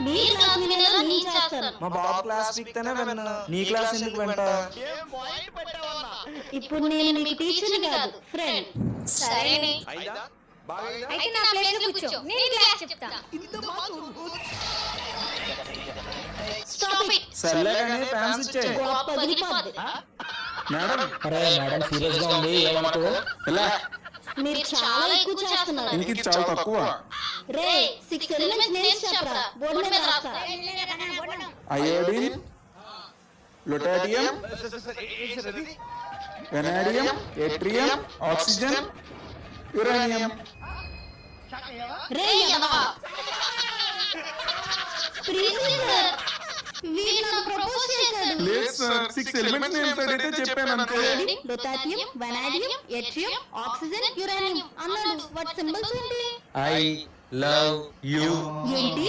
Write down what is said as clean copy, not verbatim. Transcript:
నీ క్లాస్ వినేలా నేను చేస్తాను. మా బాబు క్లాస్ పీక్తేనే విన్ను. నీ క్లాస్ ఎందుకు వింటా? ఇప్పుడు నేను మీకు టీచర్ని కాదు, ఫ్రెండ్. సరేనే. అయితే నా ప్లేస్ లో కూర్చో, నేను క్లాస్ చెప్తా. Stop it. సర్లే కానీ ఫ్యాన్స్ ఇచ్చే. గొప్ప పగిలిపోద్ది. మేడం అరే మేడం సీరియస్ గా ఉంది, ఏమనుకో. ఇలా మీరు చాలా ఎక్కువ చేస్తున్నారు. ఇంక ఇది చాలా తక్కువ. రే 6 ఎలిమెంట్స్ నేమ్స్ చెప్పరా, బోర్డు మీద రాస్తా. Iodine, lutetium, vanadium, yttrium, oxygen, uranium. రే యదవా. ప్రిన్సిపల్ వీడు నాకు ప్రపోజ్ చేశాడు. లేదు సార్, 6 ఎలిమెంట్స్ నేమ్స్ అడిగితే చెప్పాను అంతే. లొటాటియం, వెనాడియం, ఏట్రియం, ఆక్సిజన్, యురేనియం అన్నాడు. వాటి సింబల్స్ ఏంటి? I love you. ఏంటి?